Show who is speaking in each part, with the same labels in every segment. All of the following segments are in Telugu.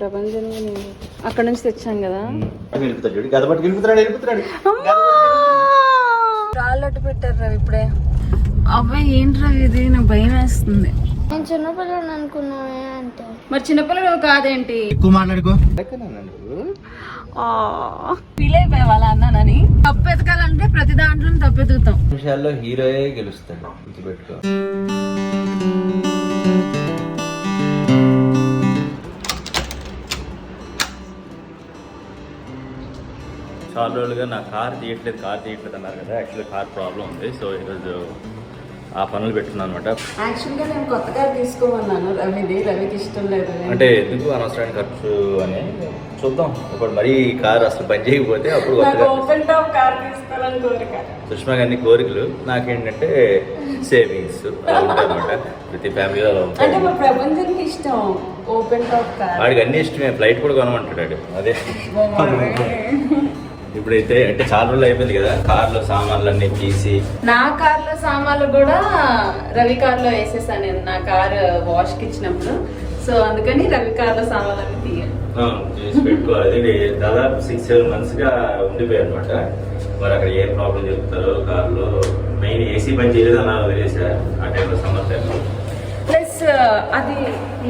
Speaker 1: ప్రపంచంలో అక్కడ నుంచి తెచ్చాం కదా. రాళ్ళట్టు పెట్టారు రవి ఇప్పుడే. అబ్బాయి ఏంటి రవి ఇది, నాకు భయం వేస్తుంది.
Speaker 2: నేను చిన్నపిల్లలు అనుకున్నానే అంటే
Speaker 1: మరి చిన్నపిల్లలు కాదేంటి?
Speaker 3: ఎక్కువ మాట్లాడుకో.
Speaker 1: ఫీల్ అయిపోయా వాళ్ళ అన్నానని. తప్పు ఎతకాలంటే ప్రతి దాంట్లో తప్పు ఎతుకుతాం.
Speaker 3: విషయాల్లో హీరోయే గెలుస్తాడు, గుర్తుపెట్టుకో.
Speaker 4: చాలా రోజులుగా నా కార్ తీయట్లేదు అన్నారు కదా. యాక్చువల్లీ కార్ ప్రాబ్లం ఉంది. సో ఈరోజు ఆ పనులు పెట్టున్నాను అనమాట.
Speaker 1: యాక్చువల్గా నేను కొత్త కార్ తీసుకోమన్నాను రవికి ఇష్టం లేదు.
Speaker 4: అంటే ఎందుకు అనవసరమైన ఖర్చు అని చూద్దాం. ఇప్పుడు మరీ కార్ అసలు పని చేయకపోతే అప్పుడు
Speaker 1: ఓపెన్ టాప్ కార్ తీసుకోవాలని కోరిక.
Speaker 4: సుష్మా గారి కోరికలు, నాకేంటంటే సేవింగ్స్ అనమాట. ప్రతి ఫ్యామిలీలో
Speaker 1: అంటే మా ప్రపంచానికి ఇష్టం ఓపెన్ టాప్ కార్.
Speaker 4: వాడికి అన్ని ఇష్టమే. ఫ్లైట్ కూడా కొనమంటాడు. అదే ఇప్పుడైతే అంటే చాలా రోజులు అయిపోయింది కదా కార్లో సామాన్లు అన్ని తీసి.
Speaker 1: నా కార్లో సామాన్లు కూడా రవి కార్లో వేసేసాను నేను, నా కార్ వాష్కి ఇచ్చినప్పుడు. సో అందుకని రవి కార్లో సామాన్లు తీయాలి,
Speaker 4: తీసి పెట్టుకోవాలి. దాదాపు 6-7 months గా ఉండిపోయాయి అనమాట. మరి అక్కడ ఏ ప్రాబ్లం చెప్తారో కార్లో. మెయిన్ ఏసీ పని చేయలేదు అన్న వదిలేసా ఆ టైంలో, సమ్మర్ టైంలో.
Speaker 1: ప్లస్ అది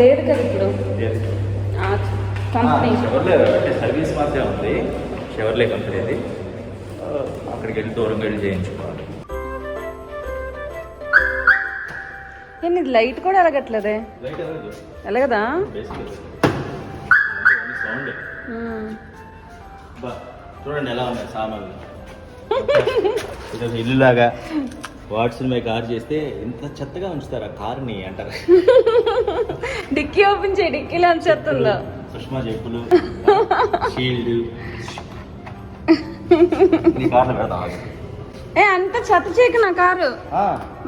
Speaker 1: లేదు కదా ఇప్పుడు కంపెనీ.
Speaker 4: షెవర్లే అంటే సర్వీస్ మాత్రమే ఉంది, షెవర్లే కంపెనీది. అక్కడికి వెళ్ళి దూరం వెళ్ళి చేయించుకోవాలి.
Speaker 1: నేను ఇది లైట్ కూడా ఎలగట్లేదే. ఎలాగదా?
Speaker 4: సౌండ్ చూడండి ఎలా ఉన్నాయి సామాన్లు. ఇల్లు లాగా వాట్సాప్ మీద కార్ చేస్తే ఇంత చెత్తగా ఉంచుతారు ఆ కార్ని అంటారు.
Speaker 1: డిక్కీ ఓపెన్ చేయి, డిక్కీలో చెత్తుందో.
Speaker 4: సుష్మా చెప్పులు, షీల్డ్ నీ కార్లో పెడతా.
Speaker 1: అంత చెత్త చేయకు నా కారు.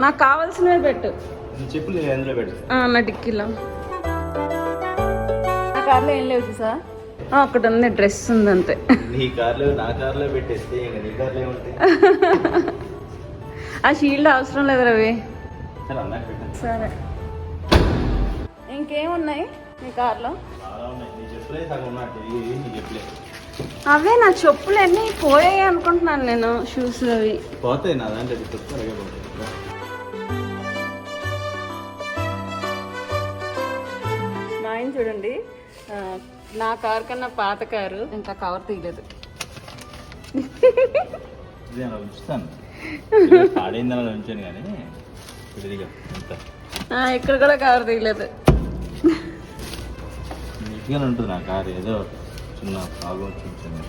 Speaker 1: నాకు కావాల్సినవి పెట్టు.
Speaker 4: చెప్పులు ఎందులో పెట్టు.
Speaker 1: నా డిక్కీలో. నా కార్లో ఏం లేవు సార్. అక్కడ ఉంది డ్రెస్ ఉంది అంతే.
Speaker 4: నీ కార్లో నా కార్లో పెట్టేస్తే నీ కార్లో ఏముంటాయి?
Speaker 1: ఆ షీల్డ్ అవసరం లేదు రవి.
Speaker 4: సరే అన్నాక పెట్టండి.
Speaker 1: సరే ఇంకేమున్నాయి నీ కార్లో?
Speaker 4: చాలా ఉన్నాయి. నీ చెప్పులే సగం ఉన్నట్టు. నీ చెప్పులే
Speaker 1: అవే నా చెప్పులు అన్నీ పోయాయి అనుకుంటున్నాను నేను. షూస్ అవి
Speaker 4: పోతాయి నా దాంట్లో. చెప్తే అలాగే పోతాయి.
Speaker 1: మా ఆయన చూడండి, నా కారు కన్నా పాత కారు, ఇంకా కవర్ తీయలేదు.
Speaker 4: ఇది అలా ఉంచుతాను, పాడైందని అలా ఉంచాను కానీ ఇదిగా ఎంత
Speaker 1: ఇక్కడ కూడా కవర్ తీయలేదు.
Speaker 4: నీట్గానే ఉంటుంది నా కారు. ఏదో చిన్న ప్రాబ్లం చూపించాను.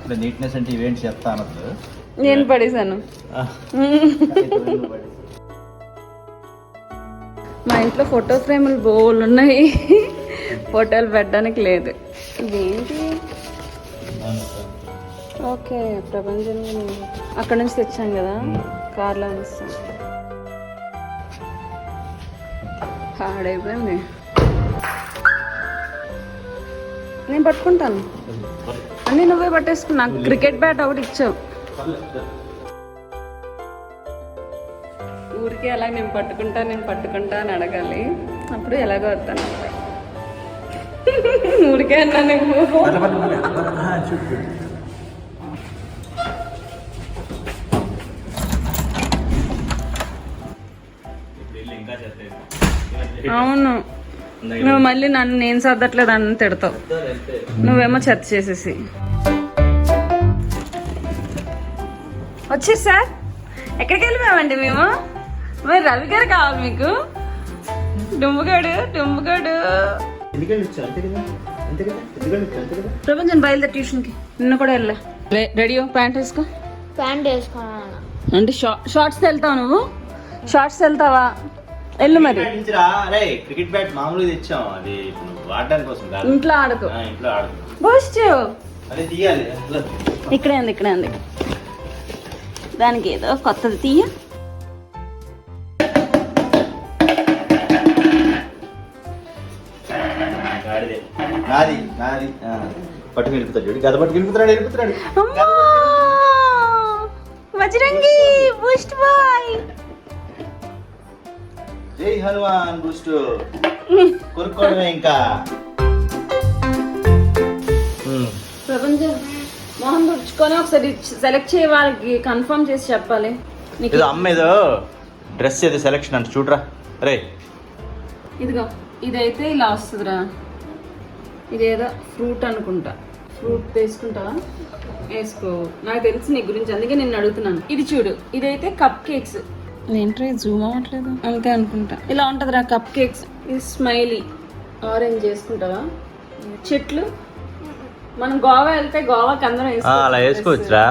Speaker 4: అంటే నీట్నెస్ అంటే ఈవెంట్ చెప్తా అనద్దు.
Speaker 1: నేను పడేసాను. మా ఇంట్లో ఫోటో ఫ్రేములు బోల్ ఉన్నాయి, ఫోటోలు పెట్టడానికి లేదు. ఇదేంటి? ఓకే ప్రపంచంలో అక్కడ నుంచి తెచ్చాం కదా, కార్లో ఇస్తాం. హార్డైపోయింది. నేను పట్టుకుంటాను అన్నీ, నువ్వే పట్టేసుకున్నా. క్రికెట్ బ్యాట్ ఒకటి ఇచ్చావు. ఊరికే అలా నేను పట్టుకుంటా అని అడగాలి. అప్పుడు ఎలాగో వస్తాను. ఊరికే అన్నా నువ్వు. అవును, నువ్వు మళ్ళీ నేను సర్దట్లేదు అని తిడతావు. నువ్వేమో చెత్త చేసేసి వచ్చేసి సార్ ఎక్కడికి వెళ్ళిపోయామండి మేము. మరి రవి గారు కావాలి మీకు. డుంబుగాడు ప్రపంచం బయలుదేరి ట్యూషన్కి. నిన్న కూడా వెళ్ళా. రెడీ ప్యాంట్ వేసుకో.
Speaker 2: ప్యాంట్ వేసుకున్నాను
Speaker 1: అంటే షార్ట్స్ వెళ్తావు నువ్వు? షార్ట్స్ వెళ్తావా? వెళ్ళు మరి.
Speaker 4: క్రికెట్ బ్యాట్ మామూలుగా తెచ్చాం, అది వాడడానికి కోసం కాదు.
Speaker 1: ఇంట్లో ఆడుకో.
Speaker 4: ఇంట్లో ఆడుకో.
Speaker 1: బూస్ట్
Speaker 4: అదే తీయాలి.
Speaker 1: ఇక్కడే ఉంది. దానికి ఏదో కొత్తది తీయ.
Speaker 4: నాది పట్టుకు వెళ్ళిపోతాడు. చూడు గద పట్టుకు వెళ్ళిపోతున్నాడు.
Speaker 1: వజ్రంగి బూస్ట్ బాయ్.
Speaker 4: జై హనుమాన్ బూస్ట్ కొనుక్కోవడమే ఇంకా.
Speaker 1: తీసుకొని ఒకసారి సెలెక్ట్ చేయ వాళ్ళకి కన్ఫర్మ్ చేసి చెప్పాలి. నీకు
Speaker 5: ఏదో అమ్మ ఏదో డ్రెస్ ఏదో సెలెక్షన్ అంటే చూడరా రే.
Speaker 1: ఇదిగో ఇదైతే ఇలా వస్తుందిరా. ఇదేదో ఫ్రూట్ అనుకుంటా. ఫ్రూట్ వేసుకుంటావా? వేసుకో, నాకు తెలుసు నీ గురించి, అందుకే నేను అడుగుతున్నాను. ఇది చూడు, ఇదైతే కప్ కేక్స్. ఏంట్రా జూమ్ అవ్వట్లేదు? అంతే అనుకుంటా. ఇలా ఉంటుందిరా కప్ కేక్స్. ఇది స్మైలీ ఆరెంజ్ వేసుకుంటావా? చెట్లు మనం గోవా వెళ్తే గోవాకి అందరం
Speaker 5: అలా వేసుకోవచ్చురా.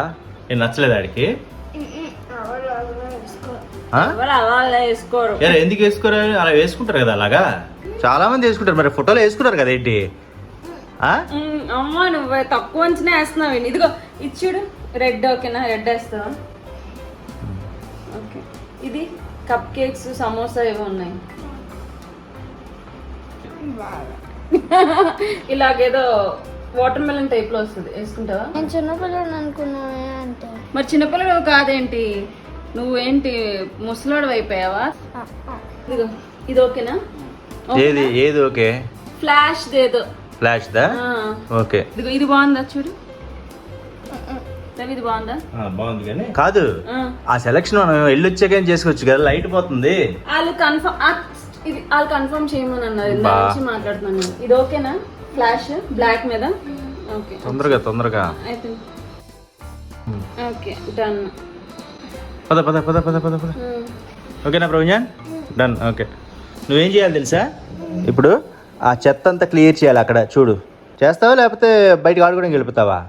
Speaker 5: నేను నచ్చలేదు ఆడికి.
Speaker 1: అలా వేసుకోరు.
Speaker 5: ఎందుకు వేసుకోరు? అలా వేసుకుంటారు కదా. అలాగా చాలా మంది వేసుకుంటారు. మరి ఫోటోలో వేసుకున్నారు కదా ఏంటి?
Speaker 1: అమ్మా నువ్వు తక్కువ అంచనా వేస్తున్నావు. ఇదిగో ఇది చూడు, రెడ్. ఓకేనా? రెడ్ వేస్తావా? ఓకే. ఇది కప్ కేక్స్, సమోసా ఏవో ఉన్నాయి. ఇలాగేదో వాటర్ మెలన్ టైప్ లో వస్తుంది, వేసుకుంటావా?
Speaker 2: నేను చిన్నపిల్లలు అనుకున్నావే అంటే.
Speaker 1: మరి చిన్నపిల్లడు కాదేంటి, నువ్వేంటి ముసలాడు అయిపోయావా? ఇదిగో ఇది ఓకేనా?
Speaker 5: ఏది ఏది ఓకే?
Speaker 1: ఫ్లాష్ దేదో.
Speaker 5: ఫ్లాష్ దా? ఓకే.
Speaker 1: ఇదిగో ఇది బాగుందా చూడు. ఇది బాగుందా?
Speaker 5: బాగుంది కానీ కాదు, ఆ సెలక్షన్ మనం వెళ్ళొచ్చాక ఏం చేసుకోవచ్చు కదా. లైట్ పోతుంది.
Speaker 1: వాళ్ళు కన్ఫర్మ్ చేయమని అన్నారు. ఇందా నుంచి మాట్లాడుతున్నాను. ఇది ఓకేనా? ఫ్లాష్ బ్లాక్ మీద. ఓకే,
Speaker 5: తొందరగా
Speaker 1: అయిపోయింది. Okay done.
Speaker 5: పద పద పద పద పద పద. ఓకేనా ప్రవీణ్? డన్. ఓకే. నువ్వేం చేయాలి తెలుసా? ఇప్పుడు ఆ చెత్త అంతా క్లియర్ చేయాలి. అక్కడ చూడు, చేస్తావా లేకపోతే బయటకు ఆడుకోవడానికి వెళ్ళిపోతావా?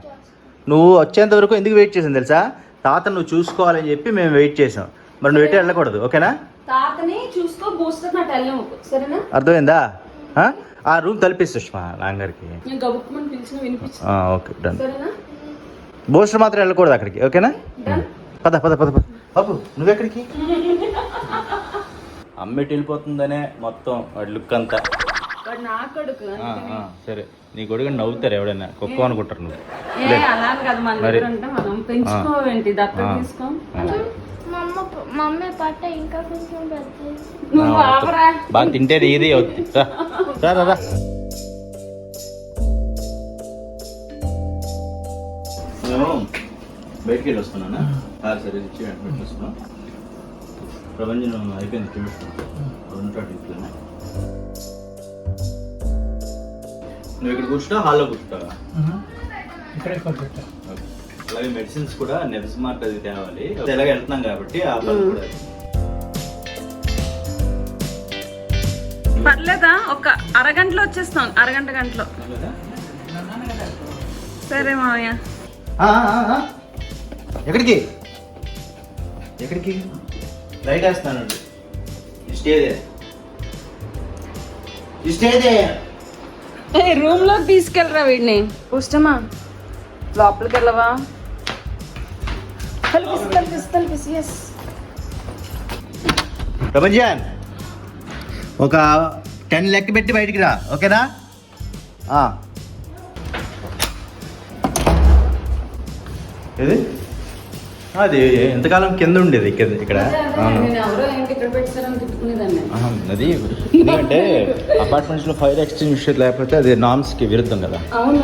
Speaker 5: నువ్వు వచ్చేంత వరకు ఎందుకు వెయిట్ చేసాను తెలుసా? తాత నువ్వు చూసుకోవాలని చెప్పి మేము వెయిట్ చేసాం. మరి నువ్వు ఎటు వెళ్ళకూడదు. ఓకేనా?
Speaker 1: తాతని చూసుకో, బూస్టర్ నాకు వెళ్ళము. సరేనా?
Speaker 5: అర్థమైందా? ఆ రూమ్ తలిపి సుష్మా నాన్నగారికి.
Speaker 1: నేను గబుక్కుమని పిలిచిన వినిపించు.
Speaker 5: Okay done.
Speaker 1: సరేనా?
Speaker 5: బూస్టర్ మాత్రం వెళ్ళకూడదు అక్కడికి. ఓకేనా? పద పద పద పద. బాబు నువ్వెక్కడికి? అమ్మెటి వెళ్ళిపోతుందనే మొత్తం వాడి లుక్ అంతా.
Speaker 1: వాడు నా కొడుకు.
Speaker 5: సరే, నీ కొడుకు నవ్వుతారు ఎవడైనా, కుక్క అనుకుంటారు నువ్వు.
Speaker 1: అలా కదా మన దగ్గర ఉంటే మనం పెంచుకోవేంటి, దత్తత తీసుకో.
Speaker 2: మమ్మీ పట్ట ఇంకా కొంచెం పెద్ద.
Speaker 1: నువ్వు ఆపరా.
Speaker 5: బాగా తింటే ఇది రా. నేను బయటికి వెళ్ళి వస్తున్నానా? సరే ఇచ్చి వస్తున్నా. ప్రపంచం అయిపోయింది. ఉంటాడు ఇంట్లో. నువ్వు ఇక్కడ కూర్చుంటా, హాల్లో కూర్చుంటావా? అలాగే మెడిసిన్స్ కూడా నెర్స్మార్ట్ అది తేవాలి. ఎలాగ వెళ్తున్నాం కాబట్టి ఆ పని కూడా.
Speaker 1: పర్లేదా? ఒక అరగంటలో వచ్చేస్తాం. గంటలో. సరే మామయ్య.
Speaker 5: ఎక్కడికి లైట్ వేస్తాను.
Speaker 1: రూమ్ లోకి తీసుకెళ్ళరా వీడిని. పుష్టమా లోపలికి వెళ్ళవా? తలపిసి. ఎస్
Speaker 5: ప్రపంచన్ ఒక 10 లెక్క పెట్టి బయటికి రా. ఓకేనా? ఇది అది ఎంతకాలం కింద ఉండేది ఇక్కడ. అది ఎందుకంటే అపార్ట్మెంట్స్ లో ఫైర్ ఎక్స్టింగ్విషర్ లేకపోతే అది నార్మ్స్ కి విరుద్ధం కదా.
Speaker 1: అవును,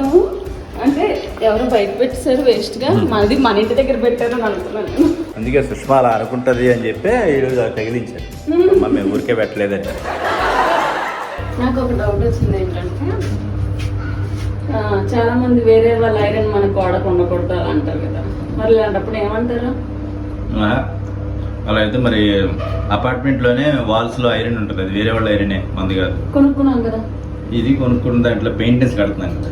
Speaker 1: అంటే ఎవరు బయట పెట్టేశారు వేస్ట్ గా. మనది మన ఇంటి దగ్గర పెట్టారు అని అనుకున్నాను.
Speaker 5: అందుకే సుష్మా అలా అనుకుంటది అని చెప్పి ఈరోజు తగిలించారు. మేము ఊరికే పెట్టలేదండి.
Speaker 1: నాకు ఒక డౌట్ వచ్చింది ఏంటంటే, చాలా మంది వేరే వాళ్ళ ఐరన్ మన గోడకు ఉండకూడదు అలా అంటారు కదా. మరి ఇలాంటప్పుడు ఏమంటారు?
Speaker 5: అలా అయితే మరి అపార్ట్మెంట్ లోనే వాల్స్ లో ఐరన్ ఉంటుంది. అది వేరే వాళ్ళ ఐరనే, మంది కాదు.
Speaker 1: కొనుక్కున్నాం కదా.
Speaker 5: ఇది కొనుక్కున్న దాంట్లో పెయింటెన్స్ కడుతున్నాం కదా.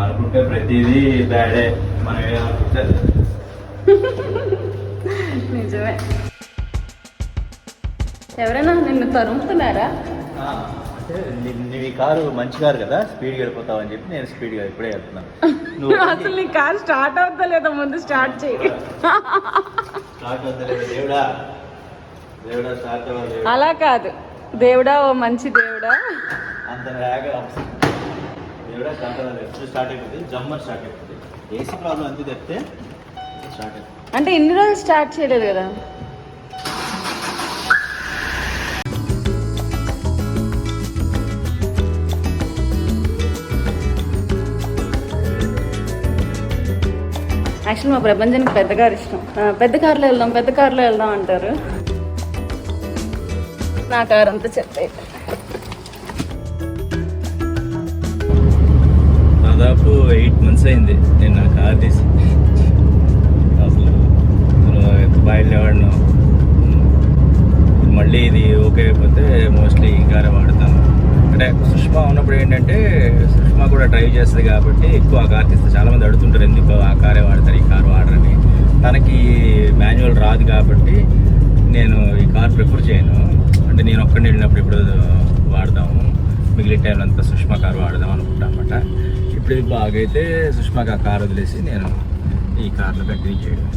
Speaker 5: అనుకుంటే ప్రతిదీ బ్యాడే. మనం ఏమనుకుంటే
Speaker 1: నిజమే. ఎవరైనా నిన్ను తరుముతున్నారా?
Speaker 5: నీ కారు మంచి కారు కదా, స్పీడ్గా వెళ్ళిపోతావు అని చెప్పి నేను స్పీడ్గా ఇప్పుడే వెళ్తున్నాను.
Speaker 1: అసలు నీ కారు స్టార్ట్ అవుతా లేదా? ముందు స్టార్ట్ చేయి.
Speaker 5: స్టార్ట్ అవుతలేదు. దేవుడా స్టార్ట్ అవ్వాలి.
Speaker 1: అలా కాదు, దేవుడా ఓ మంచి దేవుడా.
Speaker 5: అంత దేవుడా స్టార్ట్ అవ్వాలి. ఎప్పుడు స్టార్ట్ అయిపోతుంది, జమ్మర్ స్టార్ట్ అయిపోతుంది. ఏసీ ప్రాబ్లం అంతే తప్పితే స్టార్ట్ అయిపోతుంది.
Speaker 1: అంటే ఇన్ని రోజులు స్టార్ట్ చేయలేదు కదా. యాక్చువల్లీ మా ప్రపంచానికి పెద్ద కారు ఇష్టం. పెద్ద కార్లో వెళ్దాం అంటారు. నా కారు అంతా చెత్త అయితే.
Speaker 5: దాదాపు 8 months అయింది నేను నా కార్ తీసి. అసలు బయలుదేరడం మళ్ళీ ఇది ఓకే అయిపోతే మోస్ట్లీ ఈ కారే వాడతాను. అంటే సుష్మా ఉన్నప్పుడు ఏంటంటే సుష్మా కూడా డ్రైవ్ చేస్తుంది కాబట్టి ఎక్కువ ఆ కార్ తీస్తే చాలామంది అడుగుతుంటారు ఎందుకు ఆ కారే వాడతారు ఈ కార్ వాడరని. తనకి మాన్యువల్ రాదు కాబట్టి నేను ఈ కార్ ప్రిఫర్ చేయను. అంటే నేను ఒక్కడిని వెళ్ళినప్పుడు ఇప్పుడు వాడదాము, మిగిలిన టైంలో అంతా సుష్మా కార్ వాడదాం అనుకుంటా అనమాట. ఇప్పుడు ఇది బాగైతే సుష్మాకి ఆ కార్ వదిలేసి నేను ఈ కార్లో కంటిన్యూ చేయడం.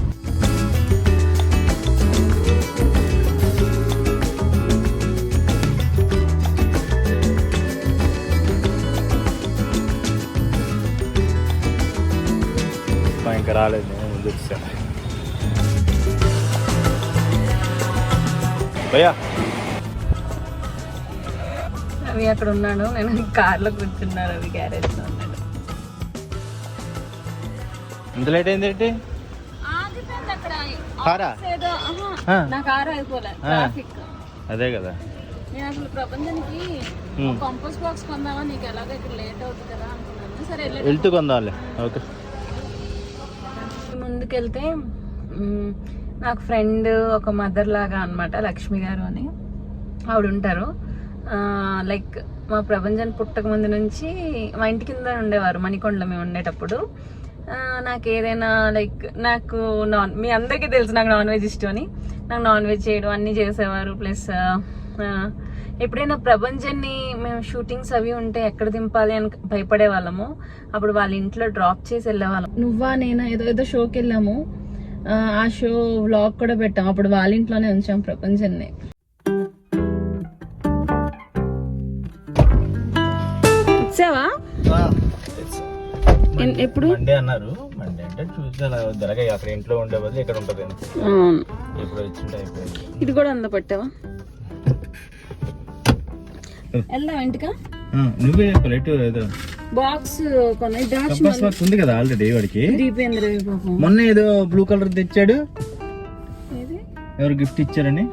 Speaker 5: ఇంకా రాలేదు, నేను ముందు వచ్చాను. భయ్యా
Speaker 1: రవి అక్కడ ఉన్నాడు, నేను కార్లో కూర్చున్నా. రవి గ్యారేజ్లో ఉన్నాడు.
Speaker 5: ఇంత లేట్ అయింది ఏంటి? కారా?
Speaker 1: నా కారు అయిపోలే, ట్రాఫిక్.
Speaker 5: అదే కదా,
Speaker 1: నేను అసలు ప్రపంచానికి కంపోస్ట్ బాక్స్ కొందామా, నీకు ఎలాగో ఇక్కడ లేట్ అవుతుంది కదా అనుకున్నాను. సరే
Speaker 5: వెళ్తూ కొందాంలే. ఓకే.
Speaker 1: ముందుకెళ్తే నాకు ఫ్రెండ్ ఒక మదర్ లాగా అనమాట, లక్ష్మి గారు అని ఆవిడ ఉంటారు. లైక్ మా ప్రపంచాన్ని పుట్టక ముందు నుంచి మా ఇంటి కింద ఉండేవారు మణికొండలో మేము ఉండేటప్పుడు. నాకు ఏదైనా లైక్ నాకు మీ అందరికీ తెలుసు నాకు నాన్ వెజ్ ఇష్టం అని. నాకు నాన్ వెజ్ చేయడం అన్నీ చేసేవారు. ప్లస్ ఎప్పుడైనా ప్రపంచాన్ని మేము షూటింగ్స్ అవి ఉంటే ఎక్కడ దింపాలి అని భయపడే వాళ్ళము. అప్పుడు వాళ్ళ ఇంట్లో డ్రాప్ చేసి వెళ్ళేవాళ్ళం. నువ్వా నేనా ఏదో షోకి వెళ్ళాము. ఆ షో వ్లాగ్ కూడా పెట్టాం. అప్పుడు వాళ్ళ ఇంట్లోనే ఉంచాం ప్రపంచాన్ని. ఇచ్చావా? ఎప్పుడు?
Speaker 5: మండే అన్నారు. మండే అంటే చూసాను జరగా అక్కడ ఇంట్లో ఉండే బదులు ఇక్కడ ఉంటుంది. ఎప్పుడు వచ్చింటే అయిపోయింది.
Speaker 1: ఇది కూడా అంద పట్టావా? వెళ్దాం ఇంటికా?
Speaker 5: నువ్వే ఏదో
Speaker 1: బాక్స్
Speaker 5: ఉంది కదా ఆల్రెడీ వాడికి.
Speaker 1: దీపేంద్ర
Speaker 5: మొన్న ఏదో బ్లూ కలర్ తెచ్చాడు, ఎవరు గిఫ్ట్ ఇచ్చారని.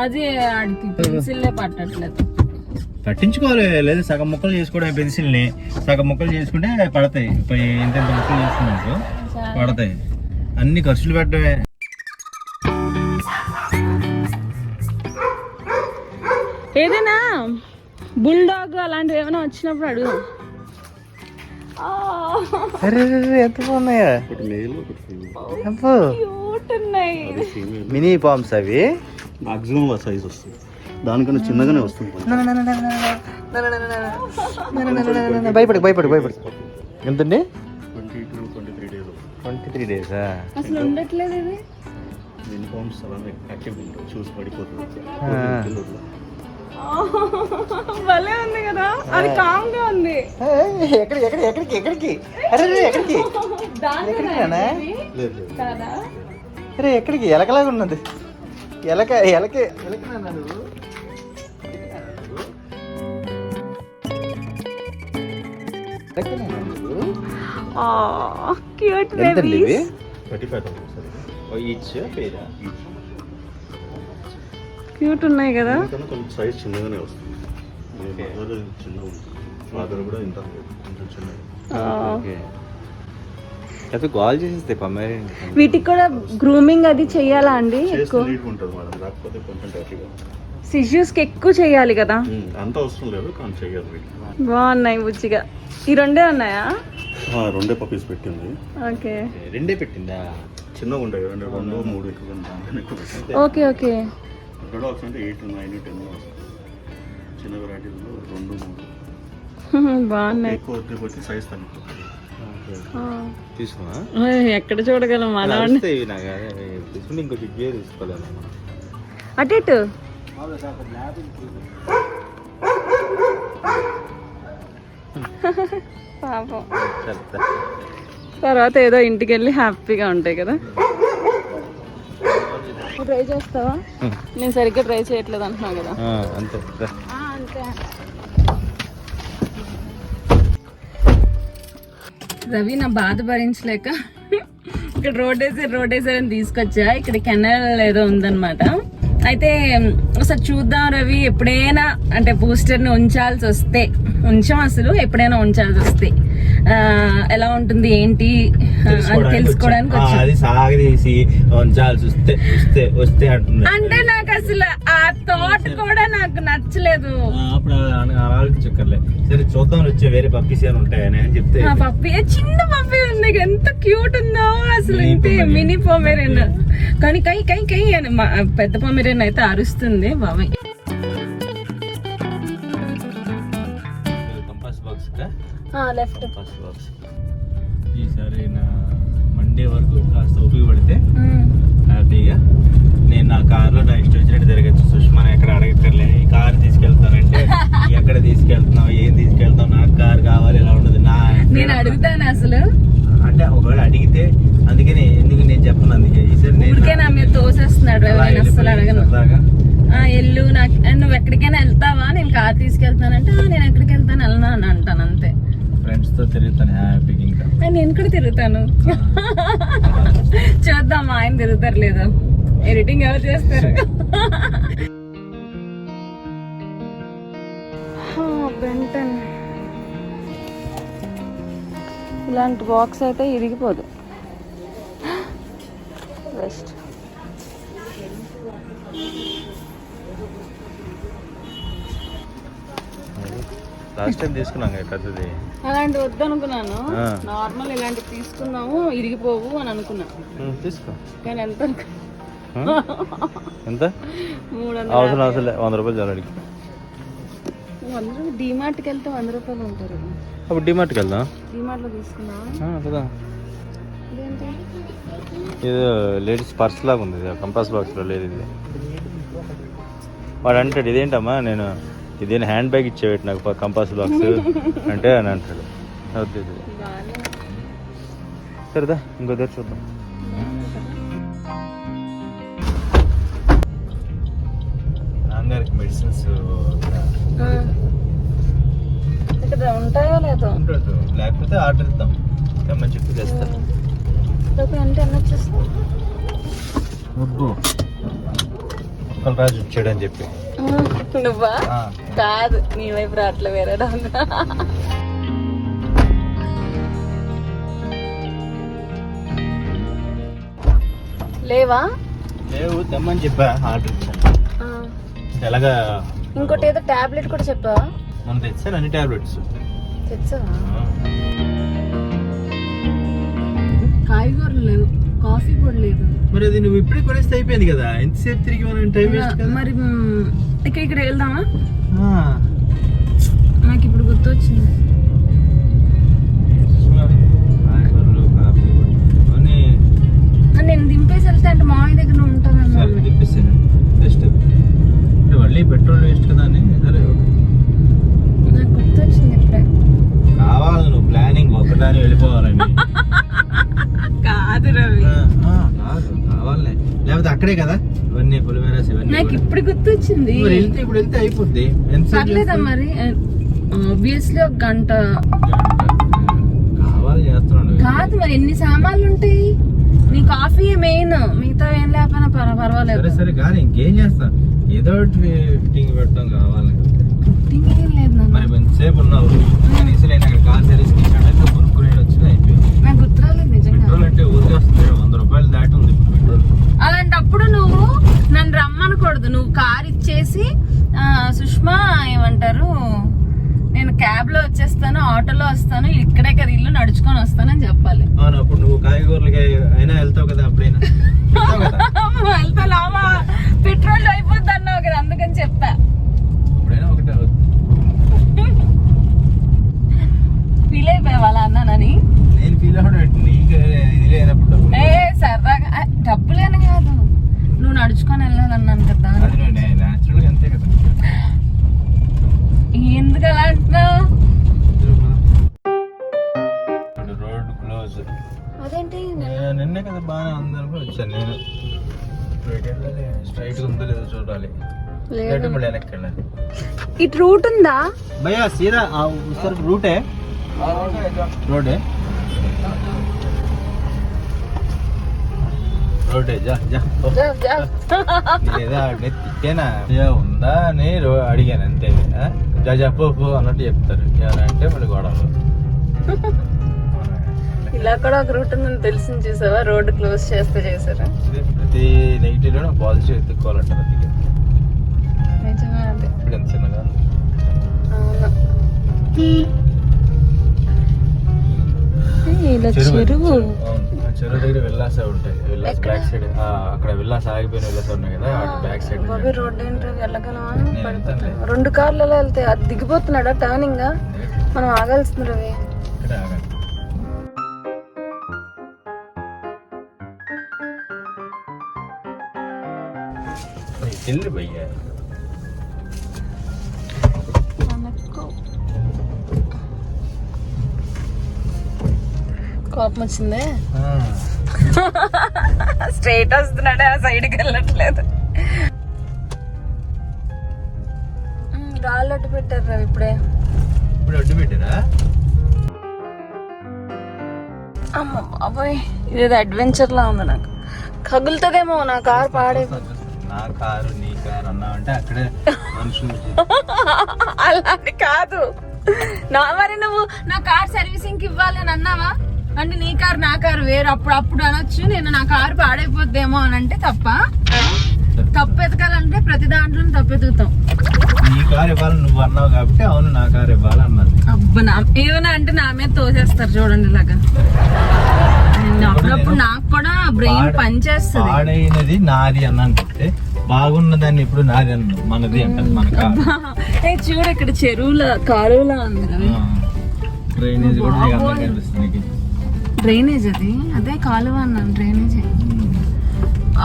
Speaker 1: అదే ఆడికి పెన్సిల్లే పట్టట్లేదు.
Speaker 5: పట్టించుకోవాలి, లేదా సగం ముక్కలు చేసుకోవడం పెన్సిల్ని. సగం ముక్కలు చేసుకుంటే పడతాయి. ఇంత ముక్కలు చేసుకున్నాడు పడతాయి. అన్ని ఖర్చులు పెట్టడమే.
Speaker 1: ఏదైనా బుల్డాగ్ అలాంటివి ఏమైనా వచ్చినప్పుడు అడుగు.
Speaker 5: ఎంత బాగున్నాయా? మినీ పామ్స్ అవి.
Speaker 3: మాక్సిమం సైజ్ వస్తుంది, దానికన్నా చిన్నగానే వస్తుంది.
Speaker 5: భయపడు. ఎంతండి?
Speaker 3: 23 days.
Speaker 5: 23 days.
Speaker 1: అసలు ఉండట్లేదు ఇది.
Speaker 3: యూనిఫామ్స్ అలానే యాక్టివ్ ఉంటాయి, చూసి పడిపోతుంది.
Speaker 1: భలే ఉంది కదా, అది కామ్ గా ఉంది.
Speaker 5: ఎక్కడికి అరే ఎక్కడికి? ఎలకలాగా ఉన్నది. ఎలకే
Speaker 1: క్యూట్
Speaker 5: ఎంతండి ఇవి?
Speaker 3: 35,000
Speaker 5: ఈచ్ పేరా?
Speaker 1: క్యూట్ ఉన్నాయి కదా.
Speaker 3: కొంచెం సైజ్ చిన్నగానే వస్తుంది. చిన్నగా ఉంటుంది, ఫాదర్ కూడా ఇంత కొంచెం చిన్నగా.
Speaker 5: కాల్ చేసేస్తే పమ్మారి.
Speaker 1: వీటికి కూడా గ్రూమింగ్ అది చెయ్యాలా అండి? ఎక్కువ
Speaker 3: ఉంటుంది మేడం, కాకపోతే కొంచెం టఫీగా.
Speaker 1: సిజ్యూస్ కి ఎక్కువ చెయ్యాలి కదా.
Speaker 3: అంత అవసరం లేదు కానీ చెయ్యాలి.
Speaker 1: బాగున్నాయి బుజ్జిగా. ఈ రెండే ఉన్నాయా?
Speaker 3: 2 పప్పీస్ పెట్టింది.
Speaker 1: ఓకే,
Speaker 5: 2 పెట్టిందా?
Speaker 3: చిన్నగా ఉంటాయి, 2, 3 ఎక్కువ.
Speaker 1: ఓకే.
Speaker 3: డాగ్స్ అంటే 8, 9, 10 వస్తుంది. చిన్న వెరైటీలో 2, 3
Speaker 1: బాగున్నాయి.
Speaker 3: ఎక్కువ వచ్చి సైజ్ తగ్గిపోతుంది.
Speaker 5: తీసుకున్నా
Speaker 1: ఎక్కడ చూడగలం మన
Speaker 5: తీసుకుంటే ఇంకో చిగ్గే తీసుకోలేము.
Speaker 1: అటు పాపం. తర్వాత ఏదో ఇంటికి వెళ్ళి హ్యాపీగా ఉంటాయి కదా. ట్రై చేస్తావా? నేను సరిగ్గా ట్రై చేయట్లేదు అంటున్నావు కదా.
Speaker 5: అంతే.
Speaker 1: రవి నా బాధ భరించలేక ఇక్కడ రోడ్ వేసారు అని తీసుకొచ్చా. ఇక్కడ కెనాల్ ఏదో ఉందన్నమాట. అయితే ఒకసారి చూద్దాం రవి, ఎప్పుడైనా అంటే బూస్టర్ ని ఉంచాల్సి వస్తే అసలు ఎప్పుడైనా ఉంచాల్సి వస్తే ఎలా ఉంటుంది ఏంటి అని తెలుసుకోవడానికి వచ్చా.
Speaker 5: అది సాగదీసి ఉంచాల్సి వస్తే
Speaker 1: అంటే నాకు అసలు ఆ థాట్ కూడా నాకు నచ్చలేదు.
Speaker 5: అప్పుడు ఆలోచించక్కర్లే, సరే చూద్దాం వచ్చే వేరే పప్పీస్ ఏమైనా ఉంటాయని అని చెప్తే
Speaker 1: ఆ పప్పి చిన్న పప్పి ఉంది, ఎంత క్యూట్ ఉందో అసలు. ఇంతే మినీ పొమేరియన్, కానీ కై అని పెద్ద పొమేరియన్ అయితే అరుస్తుంది బాబాయ్.
Speaker 5: Compass box
Speaker 1: left
Speaker 5: compass box ఈసారి నా మండే వరకు కాస్త ఉపయోగపడితే హ్యాపీగా నేను నా కార్లో నా ఇష్టం వచ్చినట్టు తిరగచ్చు. సుష్మాని ఎక్కడ అడగక్కర్లే, ఈ కార్ తీసుకెళ్తానంటే ఎక్కడ తీసుకెళ్తున్నావు, ఏం తీసుకెళ్తావు, నాకు కార్ కావాలి, ఇలా ఉండదు నా
Speaker 1: నేను అడుగుతాను అసలు.
Speaker 5: అంటే ఒకవేళ అడిగితే అందుకని ఎందుకు నేను చెప్పను, అందుకే ఈసారి
Speaker 1: ఊరికే నా మీద తోసేస్తున్నాడు రవి, నేను అసలు అడగను. ఎల్లు నాకు నువ్వు ఎక్కడికైనా వెళ్తావా, నేను కార్ తీసుకెళ్తానంటే నేను ఎక్కడికి వెళ్తాను వెళ్ళను అని అంటాను అంతే.
Speaker 5: ఫ్రెండ్స్ తో తిరుగుతాను హ్యాపీగా. ఇంకా
Speaker 1: నేను కూడా తిరుగుతాను, చూద్దాం ఆయన తిరుగుతారు లేదో. ఎడిటింగ్ ఎవరు చేస్తారు? బెంటన్ ఇలాంటి బాక్స్ అయితే ఇరిగిపోదు. బెస్ట్.
Speaker 5: లాస్ట్ టైం తీసుకున్నాం పెద్దది,
Speaker 1: అలాంటి వద్దనుకున్నాను. నార్మల్ ఇలాంటి తీసుకున్నాము, ఇరిగిపోవు అని అనుకున్నా.
Speaker 5: తీసుకో.
Speaker 1: కానీ ఎంత
Speaker 5: ఎంత
Speaker 1: 300.
Speaker 5: అవసరం 100 రూపాయలు చాలు అడిగి.
Speaker 1: 100 రూపాయలు డిమార్ట్కి వెళ్తే 100 రూపాయలు ఉంటారు.
Speaker 5: అప్పుడు డిమార్ట్కి వెళ్దాం.
Speaker 1: డిమార్ట్లో తీసుకున్నా
Speaker 5: కదా,
Speaker 1: ఇదేంటి
Speaker 5: ఇది లేడీస్ పర్స్ లాగా ఉంది, కంపాస్ బాక్స్లో లేదు ఇది. వాడు అంటాడు ఇదేంటమ్మా, నేను ఇదేనా హ్యాండ్ బ్యాగ్ ఇచ్చేవాటి నాకు కంపాస్ బాక్స్ అంటే అని అంటాడు. వద్దు సరేదా, ఇంకో దగ్గర చూద్దాం. నాన్నగారికి మెడిసిన్స్
Speaker 1: ఇక్కడ ఉంటాయో లేదో,
Speaker 5: లేకపోతే ఆర్డర్ ఇద్దాం, తెమ్మని చెప్పి తెస్తా.
Speaker 1: అంటే ఎన్ని వచ్చేస్తాయి?
Speaker 5: వద్దు రాజు వచ్చాడని చెప్పి.
Speaker 1: నువ్వా? కాదు, నీ వైపు రాట్లే, వేరే లేవా?
Speaker 5: లేవు, తెమ్మని చెప్పా, ఆర్డర్ ఇచ్చాను. ఎలాగా
Speaker 1: ఇంకోటి ఏదో టాబ్లెట్ కూడా చెప్పావా?
Speaker 5: మనం తెచ్చాను అన్ని టాబ్లెట్స్.
Speaker 1: తెచ్చావా? కాయగూరలు లేవు, కాఫీ కూడా లేదు.
Speaker 5: మరి అది నువ్వు ఇప్పుడే కొనేస్తే అయిపోయింది కదా, ఎంతసేపు తిరిగి మనం టైం వేస్ట్ కదా.
Speaker 1: మరి ఇక్కడ వెళ్దామా? నాకు ఇప్పుడు గుర్తొచ్చింది. నేను దింపేసి వెళ్తే అంటే మామయ్య దగ్గర ఉంటామేమో.
Speaker 5: దింపేసాను బెస్ట్, అంటే మళ్ళీ పెట్రోల్ వేస్ట్ కదా అని. సరే
Speaker 1: నాకు గుర్తొచ్చింది ఇప్పుడే.
Speaker 5: కావాలి నువ్వు ప్లానింగ్ ఒకదాని వెళ్ళిపోవాలని.
Speaker 1: కాదు రవి,
Speaker 5: కావాలి, లేకపోతే అక్కడే కదా ఇవన్నీ పులిమేరస్ ఇవన్నీ.
Speaker 1: నాకు ఇప్పుడు గుర్తొచ్చింది.
Speaker 5: ఇప్పుడు వెళ్తే అయిపోద్ది.
Speaker 1: పర్లేదా మరి? ఆబ్వియస్లీ 1 గంట
Speaker 5: కావాలి చేస్తున్నాడు.
Speaker 1: కాదు మరి ఎన్ని సామాన్లు ఉంటాయి? నీ కాఫీ మెయిన్, మిగతా ఏం లేకపోయినా పర్వాలేదు.
Speaker 5: సరే సరే కానీ ఇంకేం చేస్తా, ఏదో ఒకటి ఫిట్టింగ్ పెట్టడం కావాలి.
Speaker 1: ఫిట్టింగ్ ఏం లేదు నాకు.
Speaker 5: మరి ఎంతసేపు ఉన్నావు కనీసం నేను అక్కడ కార్ సర్వీస్కి ఇచ్చాడంటే కొనుక్కునే వచ్చింది అయిపోయింది.
Speaker 1: నాకు గుర్తురాలేదు నిజంగా.
Speaker 5: పెట్రోల్ అంటే ఊరికే వస్తుంది, 100 రూపాయలు దాటి ఉంది ఇప్పుడు పెట్రోల్.
Speaker 1: అలాంటప్పుడు నువ్వు నన్ను రమ్మనకూడదు, నువ్వు కార్ ఇచ్చేసి సుష్మా ఏమంటారు, నేను క్యాబ్ లో వచ్చేస్తాను, ఆటోలో వస్తాను, ఇక్కడే కదా ఇల్లు, నడుచుకొని వస్తానని చెప్పాలి.
Speaker 5: అవును, అప్పుడు నువ్వు కాయగూరలకి అయినా వెళ్తావు కదా, అప్పుడైనా
Speaker 1: వెళ్తా లావా, పెట్రోల్ అయిపోద్ది అన్నావు కదా, అందుకని చెప్పా.
Speaker 5: అప్పుడైనా ఒకటే
Speaker 1: ఫీల్ అయిపోయావు అలా అన్నానని.
Speaker 5: నేను ఫీల్ అవ్వడం నీకు ఇది లేనప్పుడు
Speaker 1: సరదాగా డబ్బులేని కాదు, నువ్వు నడుచుకొని వెళ్ళాలన్నాను కదా.
Speaker 5: అది నువ్వు న్యాచురల్గా అంతే కదా.
Speaker 1: ఎందుకు అలా అంటున్నావు?
Speaker 5: Road close.
Speaker 1: అదేంటి?
Speaker 5: నిన్నే కదా బాగానే ఉందనుకో వచ్చాను నేను. స్ట్రైట్ ఉందో లేదో చూడాలి, మళ్ళీ వెనక్కి వెళ్ళాలి.
Speaker 1: ఇటు రూట్ ఉందా
Speaker 5: భయ్యా? సీదా సర్ రూటే, రోడే. రోడ్డే జా జా పో. లేదా ఆడిని తిట్టేనా ఉందా అని అడిగాను అంతే. జా జా పో పో అన్నట్టు చెప్తారు. ఏమన్నా అంటే మళ్ళీ గొడవలు.
Speaker 1: ఇలా కూడా ఒక రూట్ ఉందని తెలిసింది చూసావా, రోడ్డు క్లోజ్ చేస్తే చేశారా.
Speaker 5: ప్రతి నెగిటివ్లో పాజిటివ్ ఎత్తుక్కోవాలంటారు. అందుకే
Speaker 1: నిజమే అది.
Speaker 5: ఇప్పుడు ఎంత చిన్నగా
Speaker 1: అవును. ఇలా చెరువు
Speaker 5: చెరువు దగ్గర విల్లాస ఉంటాయి. విల్లాస్ బ్యాక్ సైడ్ అక్కడ విల్లాస్ ఆగిపోయిన విల్లాస్ ఉన్నాయి కదా, బ్యాక్ సైడ్.
Speaker 1: బాబీ రోడ్డు ఏంటో వెళ్ళగలమా? 2 కార్లు అలా వెళ్తాయి. అది దిగిపోతున్నాడా టర్నింగ్? మనం ఆగాల్సింది రవి.
Speaker 5: ఇక్కడ ఆగాలి. వెళ్ళి భయ్యా
Speaker 1: కోపం వచ్చిందే. స్ట్రైట్ వస్తున్నాడే, ఆ సైడ్కి వెళ్ళట్లేదు. రాళ్ళు అడ్డు పెట్టారు రవి ఇప్పుడే.
Speaker 5: ఇప్పుడు అడ్డు పెట్టారా?
Speaker 1: అమ్మ బాబోయ్, ఇదేదో అడ్వెంచర్ లా ఉంది. నాకు కగులుతుందేమో నా కారు పాడైపోతుంది.
Speaker 5: నా కారు నీ కారు అన్నావంటే అక్కడే మనుషులు.
Speaker 1: అలాని కాదు. మరి నువ్వు నా కార్ సర్వీసింగ్ కి ఇవ్వాలి అని అన్నావా? అంటే నీ కారు నా కారు వేరు. అప్పుడు అనొచ్చు నేను నా కారు పాడైపోద్దేమో అని. అంటే తప్పు ఎతకాలంటే ప్రతి దాంట్లో తప్పు ఎతుకుతాం.
Speaker 5: నీ కారు ఇవ్వాలి నువ్వు అన్నావు కాబట్టి అవును నా కారు ఇవ్వాలి అన్నది.
Speaker 1: అబ్బా ఏమైనా అంటే నా మీద తోసేస్తారు చూడండి ఇలాగా. అప్పుడప్పుడు నాకు కూడా బ్రెయిన్ పనిచేస్తుంది.
Speaker 5: పాడైనది నాది అన్నంటే బాగున్నదాన్ని ఇప్పుడు నాది అన్న మనది అంటారు. మన కారు
Speaker 1: చూడు ఇక్కడ చెరువుల కాలువలా ఉంది.
Speaker 5: డ్రైనేజ్ కూడా కనిపిస్తుంది.
Speaker 1: డ్రైనేజ్ అది అదే కాలువ అన్నాను. డ్రైనేజ్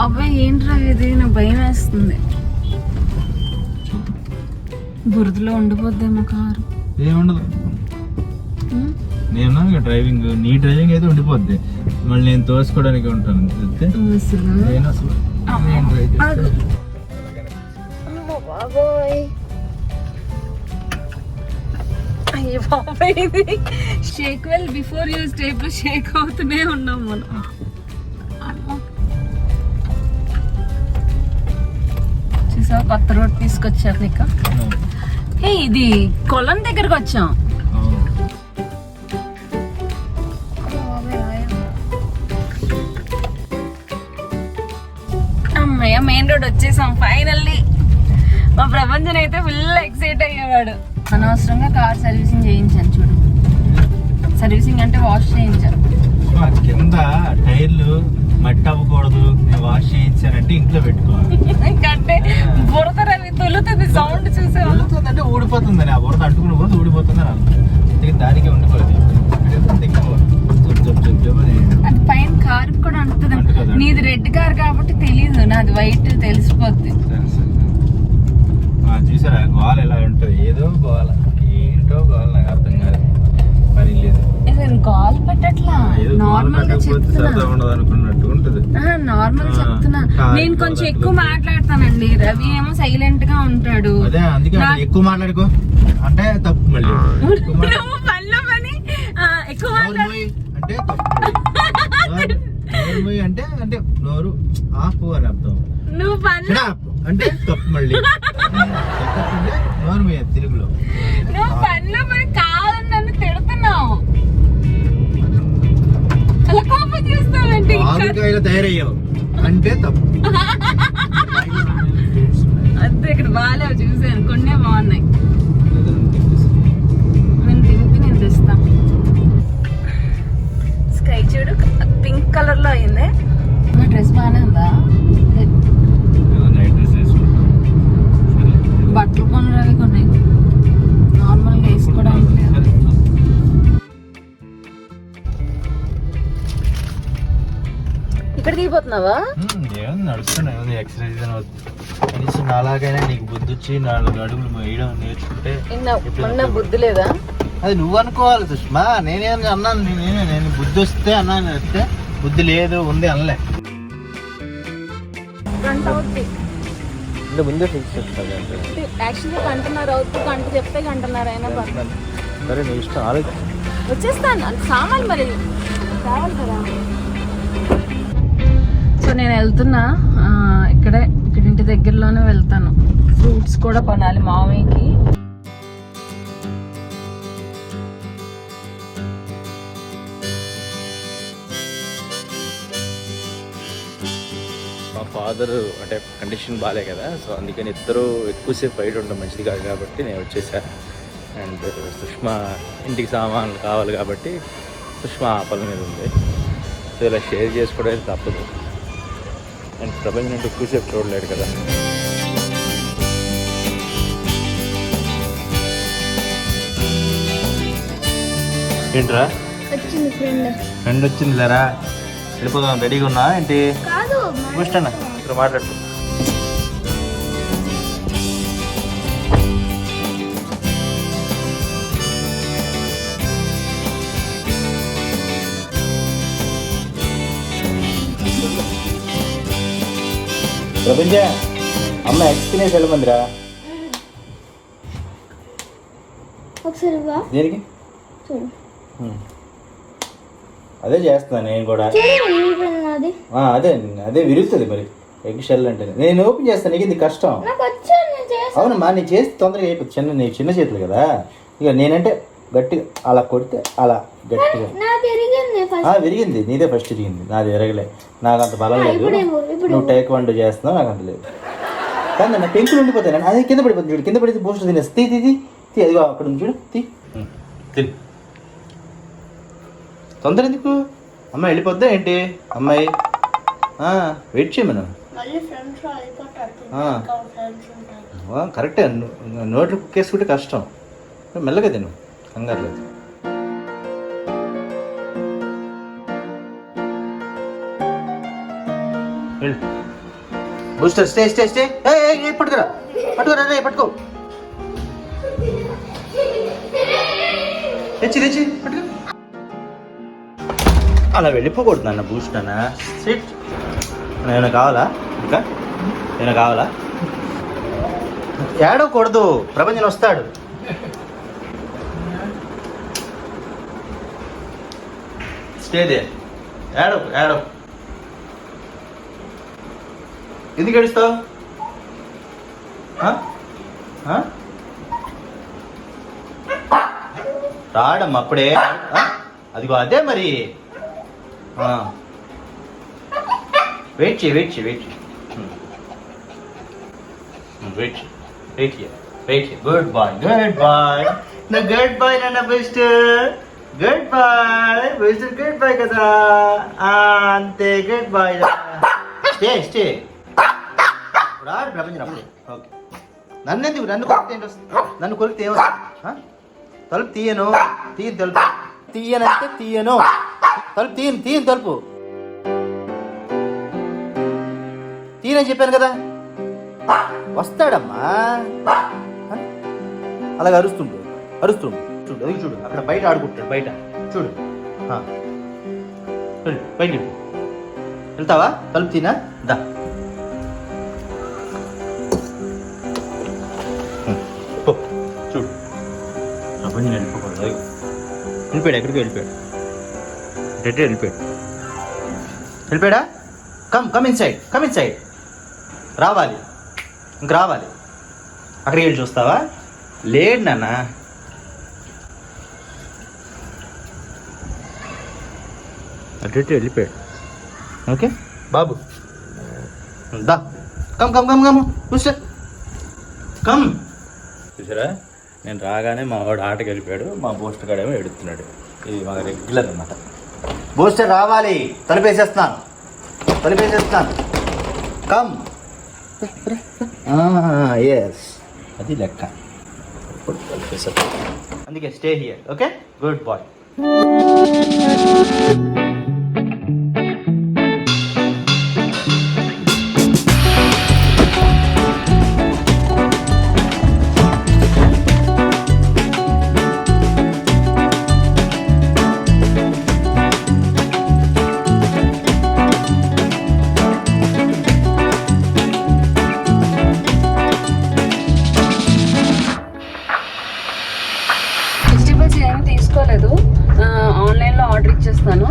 Speaker 1: అబ్బాయి ఏంట్రా ఇది, నాకు భయం వేస్తుంది. బురదలో ఉండిపోద్దేమో కారు.
Speaker 5: ఏముండదు, నేను డ్రైవింగ్. నీ డ్రైవింగ్ అయితే ఉండిపోద్ది, మళ్ళీ నేను తోసుకోవడానికి ఉంటాను.
Speaker 1: బాబోయ్ అయ్యో బాబోయ్, ఇది shake well before use type లో షేక్ అవుతూనే ఉన్నాం మనం. చూసావా కొత్త రోడ్ తీసుకొచ్చారు నీకు. ఇది కొలం దగ్గరకు వచ్చాం. అమ్మయ్య మెయిన్ రోడ్ వచ్చేసాం ఫైనల్లీ. మా ప్రపంచం అయితే ఫుల్ ఎక్సైట్ అయ్యేవాడు. అనవసరంగా కార్ సర్వీసింగ్ చేయించాను చూడు. సర్వీసింగ్ అంటే వాష్ చేయించాను.
Speaker 5: కింద టైర్లు మట్టి అవ్వకూడదు, నేను వాష్ చేయించానంటే ఇంట్లో పెట్టుకోవాలి.
Speaker 1: ఇంకంటే బురద రవి తొలుతుంది, సౌండ్ చూసే
Speaker 5: అంటే ఊడిపోతుందని. ఆ బురద అంటుకుని పోతే ఊడిపోతుందని అర్థం. దానికి ఉండిపోతుంది.
Speaker 1: అది పైన కారు కూడా అంటుతుంది. నీది రెడ్ కార్ కాబట్టి తెలీదు, నాది వైట్ తెలిసిపోద్ది.
Speaker 5: చూసారా గోల ఎలా ఉంటుంది. ఏదో గోల, ఏంటో గోల నాకు అర్థం కాదు. పని లేదు,
Speaker 1: కాల్ పెట్టట్లా. నార్మల్ గా చెప్తున్నా, నార్మల్ చెప్తున్నా. నేను కొంచెం ఎక్కువ మాట్లాడతానండి, రవి ఏమో సైలెంట్ గా ఉంటాడు.
Speaker 5: అదే అందుకే ఎక్కువ మాట్లాడుకో అంటే తప్పు. మళ్ళీ
Speaker 1: నువ్వు పనిలో పని ఎక్కువ మాట్లాడు
Speaker 5: అంటే తప్పు. అంటే అంటే నోరు ఆపు అని అర్థం.
Speaker 1: నువ్వు పనిలో
Speaker 5: అంటే తప్పు. మళ్ళీ నోరు మీద తెలుగులో
Speaker 1: నువ్వు పనిలో పని కావాలని నన్ను తిడుతున్నావు. అలా కోపం చేస్తావంటే
Speaker 5: ఆలుకాయలు తయారయ్యావు అంటే తప్పు.
Speaker 1: అంతే, ఇక్కడ బాగాలేవు చూసాను, కొన్నే బాగున్నాయి. నేను తింపి నేను తెస్తా. స్కై చూడు పింక్ కలర్ లో అయింది. నా డ్రెస్ బాగానే ఉందా? బట్టలు కొనరావి కొన్ని నార్మల్గా వేసుకోవడానికి లేదు. ఇక్కడ దిగిపోతున్నావా?
Speaker 5: ఏముంది నడుస్తున్నా, ఏముంది ఎక్సర్సైజ్ కనీసం నాలాగైనా నీకు బుద్ధి వచ్చి 4 అడుగులు వేయడం నేర్చుకుంటే.
Speaker 1: మొన్న బుద్ధి లేదా?
Speaker 5: అది నువ్వు అనుకోవాలి సుష్మా. నేనేం అన్నాను, నేను బుద్ధి వస్తే అన్నాను, వస్తే బుద్ధి లేదు ఉంది అనలే.
Speaker 1: గంట అవుద్ది
Speaker 5: ముందే ఫిక్స్ చేస్తాను.
Speaker 1: యాక్చువల్గా గంటన్నర అవుతుంది. గంట చెప్తే గంటన్నర అయినా పడుతుంది.
Speaker 5: సరే నీ ఇష్టం, ఆలోచన.
Speaker 1: వచ్చేస్తాను, సామాన్ మరి కావాలి కదా. సో నేను వెళ్తున్నా ఇక్కడ ఇంటి దగ్గరలోనే వెళ్తాను. ఫ్రూట్స్ కూడా కొనాలి మామయ్యకి.
Speaker 5: మా ఫాదర్ అంటే కండిషన్ బాగాలే కదా, సో అందుకని ఇద్దరు ఎక్కువసేపు బయట ఉండడం మంచిది కాదు కాబట్టి నేను వచ్చేసా. అండ్ సుష్మా ఇంటికి సామాన్లు కావాలి కాబట్టి సుష్మా పనుల మీద ఉంది. సో ఇలా షేర్ చేసుకోవడానికి తప్పదు. అండ్ ప్రపంచం అంటే ఎక్కువసేపు చూడలేడు కదా. ఏంట్రా
Speaker 2: వచ్చింది
Speaker 5: ఫ్రెండ్ వచ్చింది లేరా, వెళ్ళిపోదాం. రెడీగా ఉన్నా ఏంటి?
Speaker 2: కాదు
Speaker 5: కూర్చోన్నా, ఇక్కడ మాట్లాడు. ప్రపంచ అమ్మ ఎక్స్పీరియన్స్ వెళ్ళమందిరా.
Speaker 2: ఒకసారి
Speaker 5: దేనికి?
Speaker 2: చూడు
Speaker 5: అదే చేస్తున్నాను నేను కూడా.
Speaker 2: అది
Speaker 5: అదే అదే విరుగుతుంది మరి ఎగ్ షెల్ అంటే. నేను ఓపెన్ చేస్తాను, నీకు ఇది కష్టం.
Speaker 2: నాకు వచ్చా, నేను చేస్తాను.
Speaker 5: అవునమ్మా, నేను చేస్తే తొందరగా అయిపోతుంది. నీ చిన్న చేతులు కదా. ఇక నేనంటే గట్టిగా అలా కొడితే అలా గట్టిగా
Speaker 2: నాకు విరిగింది ఫస్ట్.
Speaker 5: విరిగింది. నీదే ఫస్ట్ విరిగింది, నాది విరగలే. నాకు అంత బలం లేదు. నువ్వు టేక్వాండో చేస్తున్నావు, నాకు అంత లేదు. కానీ నా పెంకులు ఉండిపోతాయి. అది కింద పడిపోతుంది చూడు, కింద పడితే బూస్ట్ తినేసి తీ తీ తీ అదిగో అక్కడ ఉంది చూడు, తీ తిని. తొందర ఎందుకు? అమ్మాయి వెళ్ళిపోద్దా ఏంటి? అమ్మాయి వెయిట్ చేయమను.
Speaker 2: మళ్ళీ ఫ్రెండ్స్ అయిపోతారు, ఫ్రెండ్స్ ఉంటారు.
Speaker 5: కరెక్టే, నోట్లు కుక్కేసుకుంటే కష్టం. మెల్లగా తిను, కంగారు లేదు. Booster stay stay stay. పట్టుకురా పట్టుకురా రే, పట్టుకో. తెచ్చి తెచ్చి పట్టుకో. అలా వెళ్ళిపోకూడదు నాన్న. బూస్ట్ అన్న సిట్. ఏమైనా కావాలా? ఇంకా ఏమైనా కావాలా? ఏడవకూడదు, ప్రపంచం వస్తాడు. Stay they. ఏడవ. ఎందుకు ఏడుస్తావు? రాడమ్మా అప్పుడే. అదిగో అదే మరి. వెయిట్ చేయి. గుడ్ బాయ్ నా గుడ్ బాయ్ నాన్న. బూస్టర్ గుడ్ బాయ్ కదా. అంతే, గుడ్ బాయ్. స్టే రాడు ప్రపంచం అప్పుడే. ఓకే, నన్ను కొరికితే ఏంటి వస్తుంది? నన్ను కొరికితే ఏమొస్తుంది? తలుపు తీయను తలుపు తీయనంటే తీయను. తలుపు తీయను తలుపు తీయనని చెప్పాను కదా. వస్తాడమ్మా. అలాగే అరుస్తుండు చూడు, అది చూడు అక్కడ బయట ఆడుకుంటాడు. బయట చూడు. బయట వెళ్తావా? తలుపు తీనా దా. చూడు ప్రపంచం వెళ్ళిపోకూడదు. వెళ్ళిపోయాడు, ఎక్కడికి వెళ్ళిపోయాడు? వెళ్ళిపోయాడా? Come inside. రావాలి, ఇంక రావాలి. అక్కడికి వెళ్ళి చూస్తావా? లేడు నాన్న. అటు వెళ్ళిపోయాడు. ఓకే బాబు దా. కమ్ చూసారా, నేను రాగానే మా వాడు ఆటకి వెళ్ళిపోయాడు. మా బూస్టర్ గాడేమో ఎడుతున్నాడు. ఇది మా రెగ్యులర్ అన్నమాట. బూస్టర్ రావాలి, తలుపేసేస్తున్నాను. కమ్. ఎస్, అది లెక్క. అందుకే stay here. Okay, good boy.
Speaker 1: Vegetables ఏమీ తీసుకోలేదు, ఆన్లైన్లో ఆర్డర్ ఇచ్చేస్తాను.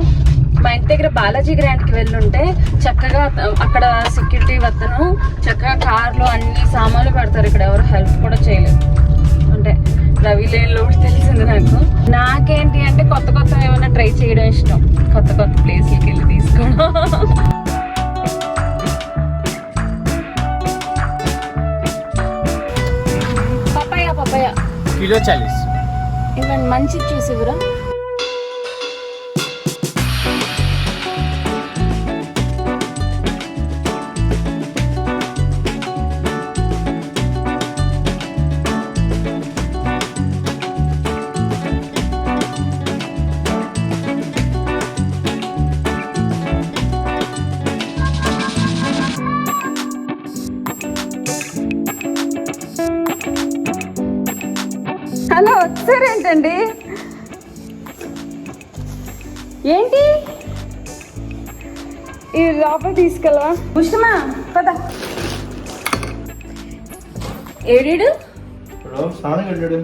Speaker 1: మా ఇంటి దగ్గర బాలాజీ గ్రాండ్కి వెళ్ళుంటే చక్కగా అక్కడ సెక్యూరిటీ వద్దను చక్కగా కార్లో అన్ని సామాన్లు పెడతారు. ఇక్కడ ఎవరు హెల్ప్ కూడా చేయలేదు. అంటే రవి లేన్లో కూడా తెలిసింది నాకు. నాకేంటి అంటే కొత్త కొత్త ఏమైనా ట్రై చేయడం ఇష్టం. కొత్త కొత్త ప్లేస్లకి వెళ్ళి తీసుకోవడం. Papaya
Speaker 5: kilo 40.
Speaker 1: ఇవన్నీ మంచి చూసి ఇవ్వరా. హలో వచ్చారేంటండి? ఏంటి ఈ లోపల తీసుకెళ్ళవా? పుష్పమా పద. ఏడీడు
Speaker 5: స్నానం వెళ్ళాడు.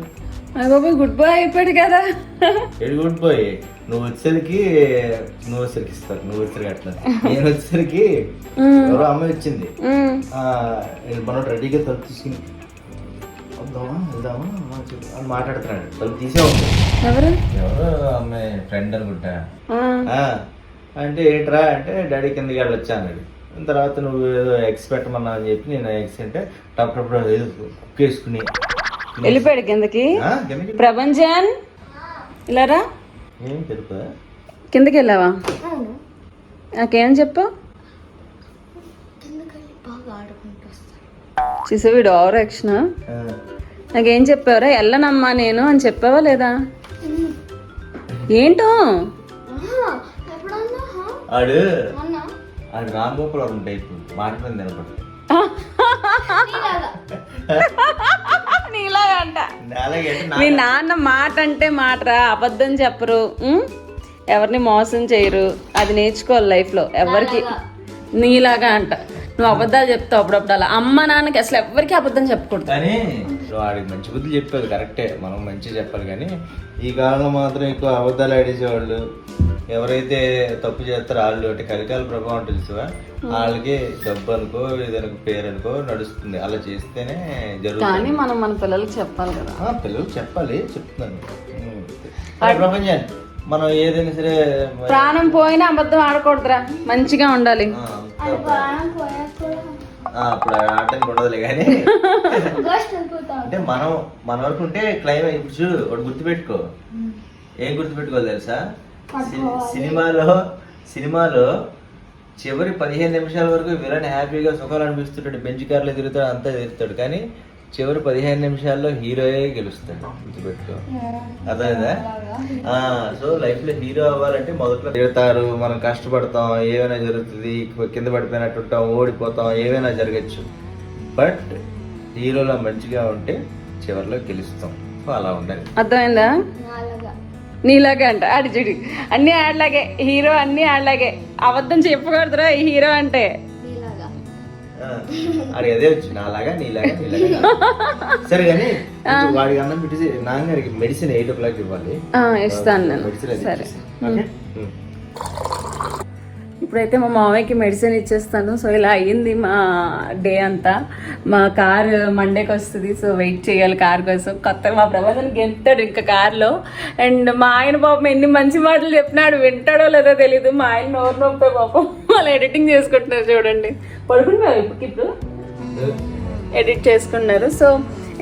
Speaker 1: అయ్య బాబాయ్ గుడ్ బాయ్ అయిపోయాడు కదా.
Speaker 5: ఏడు గుడ్ బాయ్. నువ్వు వచ్చేసరికి ఇస్తారు. నువ్వు వచ్చేసరికి అట్లా. నేను వచ్చేసరికి ఎవరో అమ్మాయి వచ్చింది. మనోడు రెడీగా తలుపు తీసుకుని వెళ్దామా అని మాట్లాడుతున్నాడు. తలుపు తీసే ఉంది. ఎవరు అమ్మాయి ఫ్రెండ్ అనుకుంటా. అంటే ఏంట్రా అంటే డాడీ కిందకి వెళ్ళొచ్చా అన్నాడు. తర్వాత నువ్వు ఏదో ఎగ్స్ పెట్టమన్నా అని చెప్పి నేను ఎగ్స్ అంటే టప్పుడు ఏదో కుక్ వేసుకుని
Speaker 1: వెళ్ళిపోయాడు కిందకి. ప్రభంజన్ ఇలారా.
Speaker 5: ఏం తెలుపా?
Speaker 1: కిందకి వెళ్ళావా? నాకేం చెప్పు. చూసా వీడు ఓవర్ యాక్షన్. నాకేం చెప్పావరా? వెళ్ళనమ్మా నేను అని చెప్పావా లేదా? ఏంటో
Speaker 5: ఆడు రాంగోపాలం టైప్ మాట్లాడింది అనమాట.
Speaker 1: నీలాగా అంట. మీ నాన్న మాట అంటే మాటరా, అబద్ధం చెప్పరు, ఎవరిని మోసం చేయరు. అది నేర్చుకోవాలి లైఫ్లో. ఎవరికి నీలాగా అంట. నువ్వు అబద్ధాలు చెప్తావు అప్పుడప్పుడు. అలా అమ్మ నాన్నకి అసలు ఎవరికి అబద్ధం చెప్పకూడదు.
Speaker 5: కానీ వాడికి మంచి బుద్ధి చెప్పేది కరెక్టే. మనం మంచిగా చెప్పాలి. కానీ ఈ కాలంలో మాత్రం ఎక్కువ అబద్ధాలు ఆడేసేవాళ్ళు ఎవరైతే తప్పు చేస్తారో వాళ్ళు అంటే కలికాల ప్రభావం తెలుసువా, వాళ్ళకి డబ్బు అనుకో ఏదనుకో పేరు అనుకో నడుస్తుంది. అలా చేస్తేనే జరుగుతుంది.
Speaker 1: కానీ మనం మన పిల్లలకి చెప్పాలి కదా.
Speaker 5: పిల్లలకు చెప్పాలి, చెప్తున్నాను. ప్రపంచం మనం ఏదైనా సరే
Speaker 1: ప్రాణం పోయినా అబద్ధం ఆడకూడదురా, మంచిగా ఉండాలి.
Speaker 5: అప్పుడు ఆడటానికి ఉండదులే. కానీ అంటే మన వరకు ఉంటే క్లైమ్. ఇప్పుడు చూడు ఒకటి గుర్తుపెట్టుకో. ఏం గుర్తుపెట్టుకోవాలి తెలుసా? సినిమాలో చివరి 15 నిమిషాల వరకు విలన్ హ్యాపీగా సుఖాలు అనిపిస్తుంటాడు. బెంచ్ కార్లో తిరుగుతాడు, అంతా తిరుగుతాడు. కానీ చివరి 15 నిమిషాల్లో హీరోయే గెలుస్తాడు. గుర్తుపెట్టుకో. అర్థమైందా? సో లైఫ్ లో హీరో అవ్వాలంటే మొదట్లో తిరుగుతారు, మనం కష్టపడతాం, ఏమైనా జరుగుతుంది, కింద పడిపోయినట్టు ఉంటాం, ఓడిపోతాం, ఏమైనా జరగచ్చు. బట్ హీరోలో మంచిగా ఉంటే చివరిలో గెలుస్తాం. సో అలా ఉండాలి.
Speaker 1: అర్థమైందా? నీలాగా అంట. ఆడి చూడు అన్ని ఆడలాగే. హీరో అన్ని ఆడలాగే. అబద్ధం చెప్పకూడదురా ఈ హీరో అంటే.
Speaker 5: అది అదే వచ్చి నాలాగా నీలాగా సరే. కానీ వాడికి అన్నం పెట్టేసి నాన్నగారికి మెడిసిన్ 8 o'clock ఇవ్వాలి.
Speaker 1: ఇస్తాను నేను. సరే. ఇప్పుడైతే మా మామయ్యకి మెడిసిన్ ఇచ్చేస్తాను. సో ఇలా అయ్యింది మా డే అంతా. మా కార్ మండేకి వస్తుంది. సో వెయిట్ చేయాలి కార్ కోసం. కొత్తగా మా ప్రభాసానికి గెంతాడు ఇంకా కార్లో. అండ్ మా ఆయన పాపం ఎన్ని మంచి మాటలు చెప్పినాడు, వింటాడో లేదో తెలీదు. మా ఆయన నోరు నొప్పే పాపం. వాళ్ళు ఎడిటింగ్ చేసుకుంటున్నారు చూడండి. పడుకుంటున్నారు ఇప్పుడు ఎడిట్ చేసుకున్నారు. సో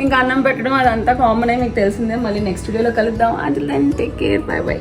Speaker 1: ఇంకా అన్నం పెట్టడం అదంతా కామన్ మీకు తెలిసిందే. మళ్ళీ నెక్స్ట్ వీడియోలో కలుద్దాం. Until then take care. Bye by.